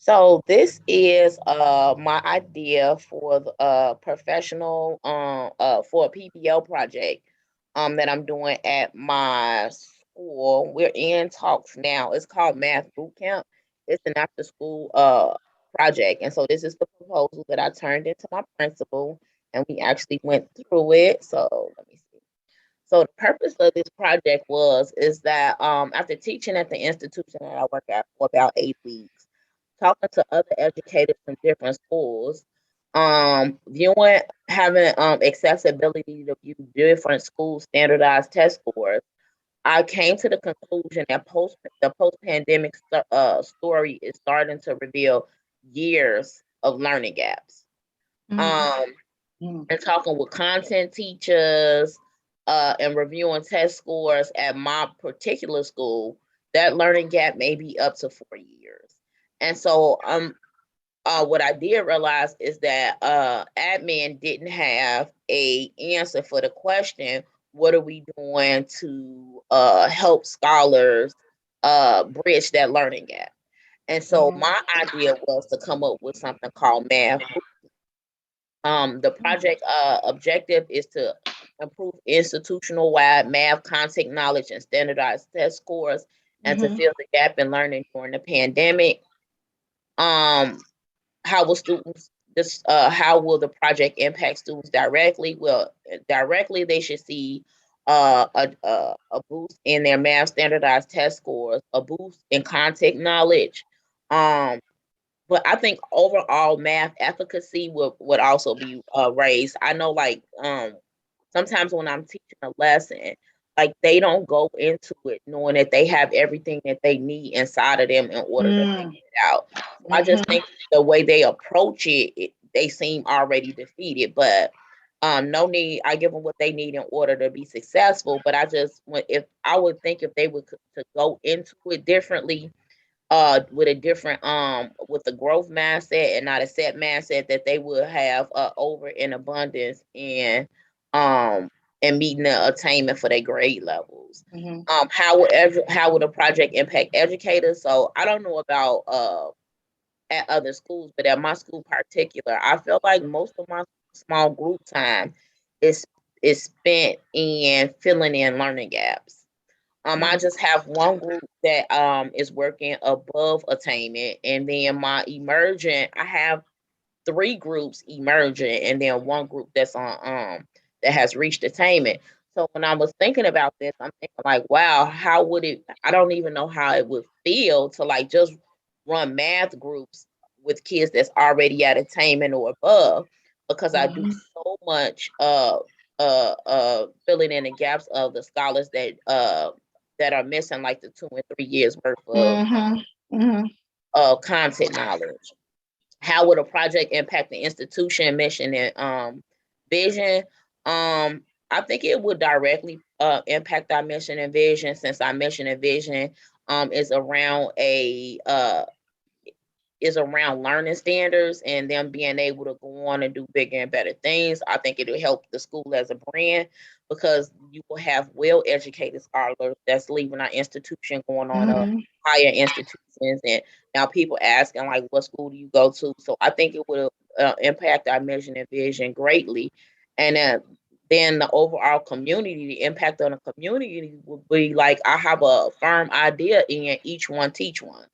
So this is my idea for the professional for a PBL project that I'm doing at my school. We're in talks now. It's called Math Boot Camp. It's an after school project. And so this is the proposal that I turned into my principal, and we actually went through it. So let me see. So the purpose of this project is that after teaching at the institution that I work at for about 8 weeks, talking to other educators from different schools, viewing having accessibility to view different school standardized test scores, I came to the conclusion that post pandemic story is starting to reveal years of learning gaps. Mm, Um, mm, and talking with content teachers and reviewing test scores at my particular school, that learning gap may be up to 4 years. And so what I did realize is that admin didn't have a answer for the question, what are we doing to help scholars bridge that learning gap? And so mhm, my idea was to come up with something called math. The project objective is to improve institutional wide math content knowledge and standardized test scores, and to mhm, fill the gap in learning during the pandemic. Um, how will students this how will the project impact students directly? Well, directly they should see a boost in their math standardized test scores, a boost in content knowledge, um, but I think overall math efficacy would also be raised. I know, like sometimes when I'm teaching a lesson, like they don't go into it knowing that they have everything that they need inside of them in order to figure mm, it out. So I just mhm, think the way they approach it, they seem already defeated. But no need. I give them what they need in order to be successful. But I just if I would think if they would to go into it differently, with a different with a growth mindset and not a set mindset, that they will have over in abundance um and meeting the attainment for their grade levels. mhm, How would a project impact educators? So I don't know about at other schools, but at my school particular, I feel like most of my small group time is is spent in filling in learning gaps. I mm, just have one group that is working above attainment, and then my emergent, I have three groups emergent, and then one group that's on that has reached attainment. So when I was thinking about this, I'm thinking like, wow, how would it? I don't even know how it would feel to like just run math groups with kids that's already at attainment or above, because I do mhm, so much filling in the gaps of the scholars that are missing like the 2 and 3 years worth mhm, mhm, of content knowledge. How would a project impact the institution mission and vision? I think it would directly impact our mission and vision, since our mission and vision is around a is around learning standards and them being able to go on and do bigger and better things. I think it'll help the school as a brand, because you will have well educated scholars that's leaving our institution going on to mhm, higher institutions. And now people asking like, what school do you go to? So I think it will impact our mission and vision greatly. And then the overall community, the impact on the community would be like, I have a firm idea in each one teach one.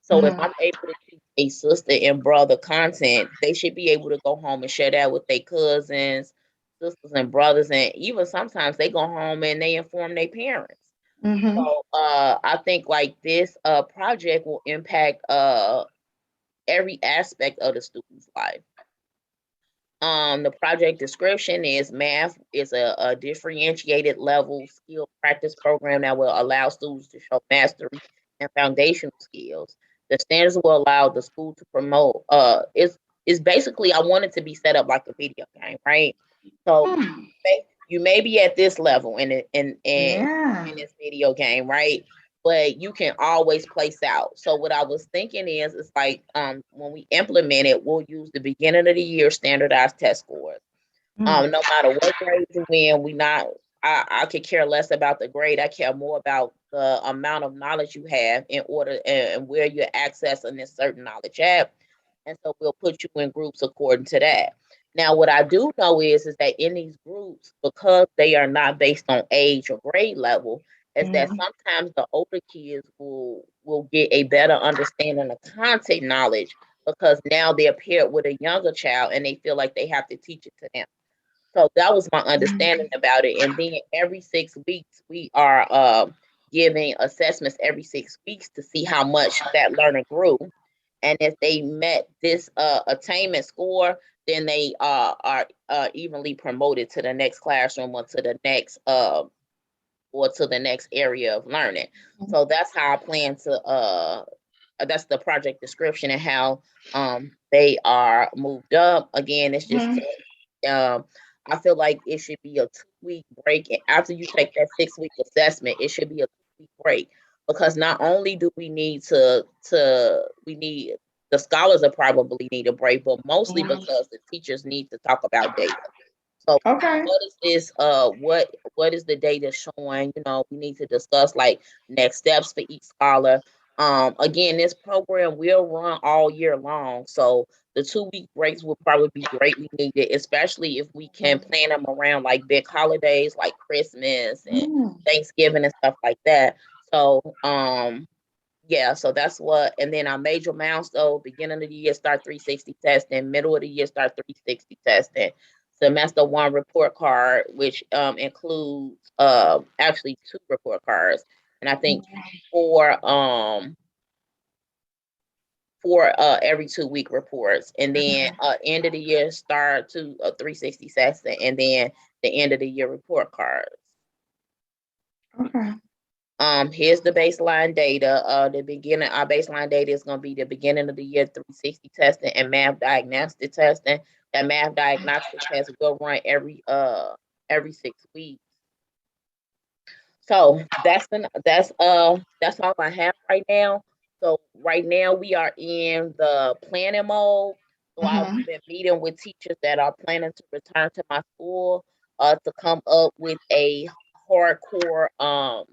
So if mhm, I'm able to teach a sister and brother content, they should be able to go home and share that with their cousins, sisters and brothers, and even sometimes they go home and they inform their parents. mhm, So I think like this project will impact every aspect of the student's life. The project description is math is a differentiated level skill practice program that will allow students to show mastery and foundational skills. The standards will allow the school to promote. Is basically, I want it to be set up like a video game, right? So mm. you may be at this level Yeah. in this video game, right? But you can always place out. So what I was thinking is, it's like when we implement it, we'll use the beginning of the year standardized test scores. Mm, No matter what grade you're in, we not. I could care less about the grade. I care more about the amount of knowledge you have in order and where you're accessing this certain knowledge at. And so we'll put you in groups according to that. Now, what I do know is that in these groups, because they are not based on age or grade level, is that Mhm. sometimes the older kids will get a better understanding of content knowledge because now they're paired with a younger child and they feel like they have to teach it to them. So that was my understanding about it. And then every 6 weeks, we are giving assessments every 6 weeks to see how much that learner grew. And if they met this attainment score, then they are evenly promoted to the next classroom or to the next area of learning. So that's how I plan to that's the project description and how they are moved up. Again, it's just Mhm. I feel like it should be a 2 week break. And after you take that 6 week assessment, it should be a 2 week break because not only do we need we need the scholars will probably need a break, but mostly Mhm. because the teachers need to talk about data. So Okay. what is this what is the data showing? We need to discuss like next steps for each scholar. Again, this program will run all year long. So the 2 week breaks will probably be greatly needed, especially if we can plan them around like big holidays like Christmas and Mhm. Thanksgiving and stuff like that. So yeah, so that's what, and then our major milestone, beginning of the year start 360 testing, middle of the year start 360 testing, semester one report card, which includes actually two report cards, and I think four every 2 week reports, and then end of the year start to 360 testing, and then the end of the year report cards. Okay. Here's the baseline data. Our baseline data is going to be the beginning of the year 360 testing and math diagnostic testing. That math diagnostic test will run every 6 weeks. So that's all I have right now. So right now we are in the planning mode. So I've Mhm. been meeting with teachers that are planning to return to my school to come up hardcore um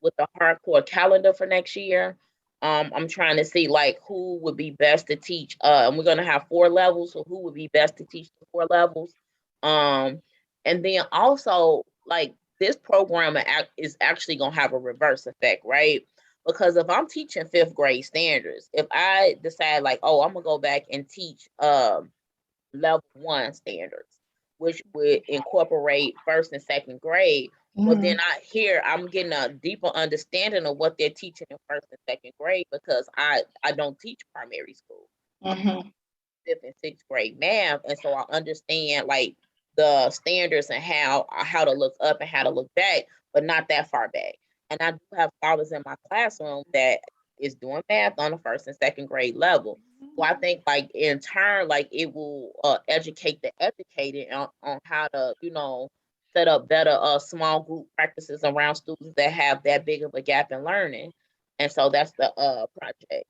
with a hardcore calendar for next year. I'm trying to see like who would be best to teach. And we're gonna have 4 levels, so who would be best to teach the 4 levels? Um, and then also like this program is actually going to have a reverse effect, right? Because if I'm teaching fifth grade standards, if I decide like, oh, I'm gonna go back and teach level one standards, which would incorporate first and second grade, well, then Mhm. I'm getting a deeper understanding of what they're teaching in first and second grade because I don't teach primary school. Mhm. Fifth and sixth grade math, and so I understand like the standards and how to look up and how to look back, but not that far back. And I do have scholars in my classroom that is doing math on the first and second grade level. So I think like in turn, like it will educate the educated on how to set up better small group practices around students that have that big of a gap in learning. And so that's the project.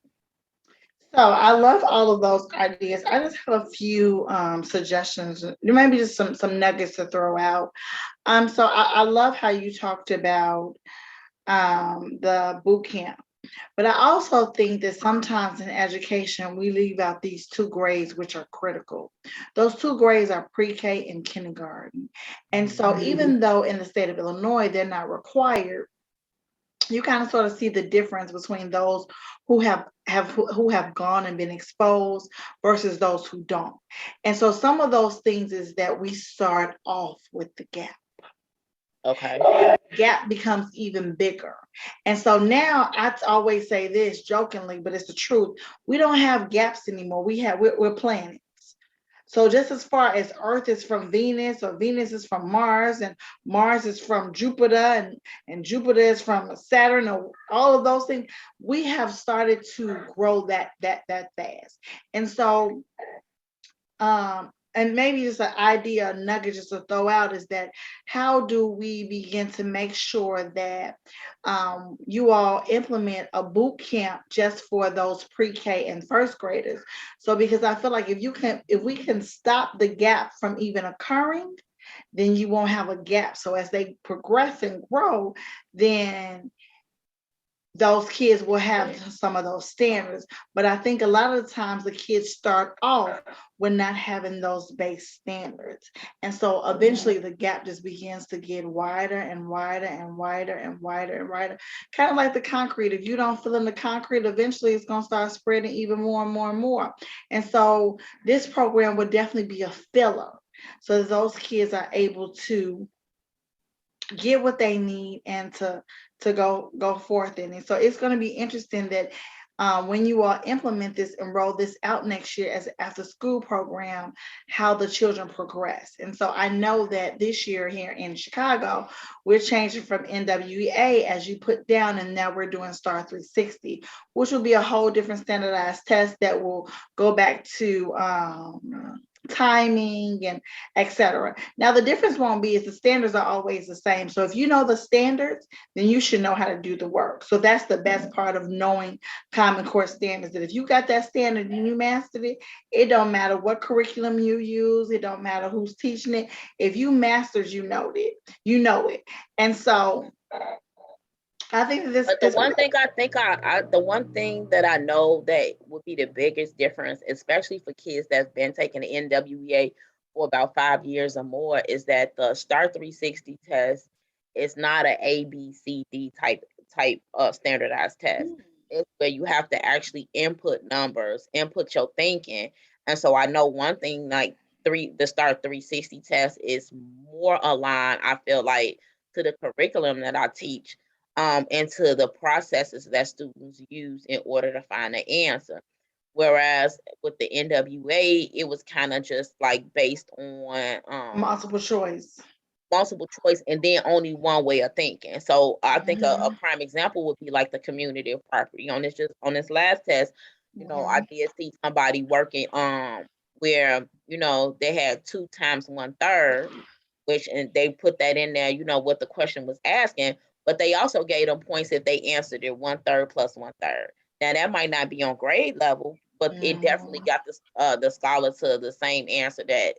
So I love all of those ideas. I just have a few suggestions, maybe just some nuggets to throw out. So I love how you talked about the boot camp. But I also think that sometimes in education, we leave out these two grades, which are critical. Those two grades are pre K and kindergarten. And so, even though in the state of Illinois, they're not required, you kind of sort of see the difference between those who have gone and been exposed versus those who don't. And so some of those things is that we start off with the gap. Okay. Gap becomes even bigger. And so now I always say this jokingly, but it's the truth. We don't have gaps anymore. We're planets. So just as far as Earth is from Venus, or Venus is from Mars, and Mars is from Jupiter, and Jupiter is from Saturn, or all of those things, we have started to grow that fast. And so and maybe just an idea, a nugget just to throw out is that how do we begin to make sure that you all implement a boot camp just for those pre-K and first graders? So because I feel like if we can stop the gap from even occurring, then you won't have a gap. So as they progress and grow, then those kids will have some of those standards. But I think a lot of the times the kids start off with not having those base standards. And so eventually the gap just begins to get wider and wider and wider and wider and wider. Kind of like the concrete. If you don't fill in the concrete, eventually it's going to start spreading even more and more and more. And so this program would definitely be a filler. So that those kids are able to get what they need and to go forth in it. So it's going to be interesting that when you all implement this and roll this out next year as an after school program, how the children progress. And so I know that this year here in Chicago, we're changing from NWEA as you put down, and now we're doing Star 360, which will be a whole different standardized test that will go back to timing and etc. Now the difference won't be is the standards are always the same. So if you know the standards, then you should know how to do the work. So that's the best part of knowing Common Core standards. That if you got that standard and you mastered it, it don't matter what curriculum you use, it don't matter who's teaching it. If you mastered, you know it. And so I think that this But the is one thing I think the one thing that I know that would be the biggest difference, especially for kids that's been taking the NWEA for about 5 years or more, is that the Star 360 test is not an ABCD type standardized test. It's where you have to actually input numbers, input your thinking. And so I know one thing like the Star 360 test is more aligned, I feel like, to the curriculum that I teach, into the processes that students use in order to find an answer. Whereas with the NWA, it was kind of just like based on multiple choice. multiple choice and then only one way of thinking. So I think a Mhm, prime example would be like the community of property. On this last test, I mhm, did see somebody working where, they had 2 times 1/3, which and they put that in there, what the question was asking, but they also gave them points if they answered it 1/3 plus 1/3. Now that might not be on grade level, but it definitely mhm, got the scholar to the same answer that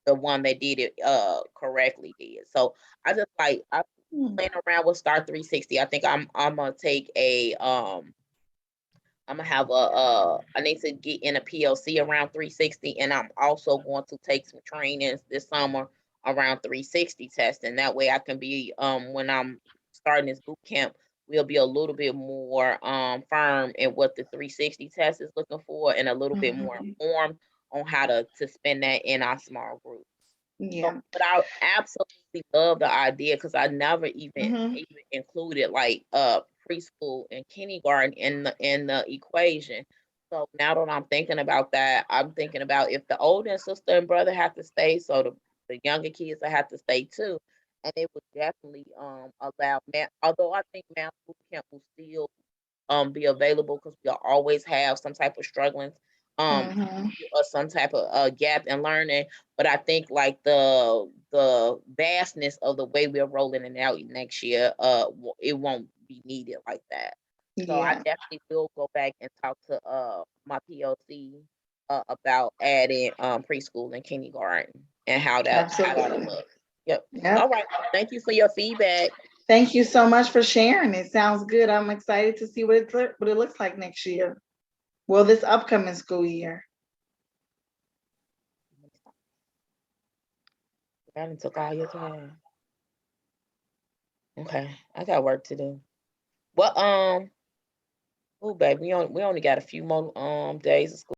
the one that did it correctly did. So I'm mhm, playing around with Star 360. I think I'm gonna take I'm gonna have I need to get in a PLC around 360, and I'm also going to take some trainings this summer around 360 testing. That way, I can be when I'm starting this boot camp, we'll be a little bit more firm in what the 360 test is looking for, and a little bit more mhm. informed on how to spend that in our small group. So, Yeah. but I absolutely love the idea because I never Mhm, even included like preschool and kindergarten in the equation. So now that I'm thinking about that, I'm thinking about if the older sister and brother have to stay, so the younger kids will have to stay too. And it would definitely allow math, although I think math boot camp will still be available because we'll always have some type of struggling mhm. or some type of gap in learning. But I think like the vastness of the way we're rolling it out next year, it won't be needed like that. So I Yeah, definitely will go back and talk to my POC about adding preschool and kindergarten and how that'll absolutely. look. Yep. All Yep. right. Thank you for your feedback. Thank you so much for sharing. It sounds good. I'm excited to see what it looks like next year. Well, this upcoming school year. I done took all your time. Okay, I got work to do. Well, oh, baby, we only got a few more days of school.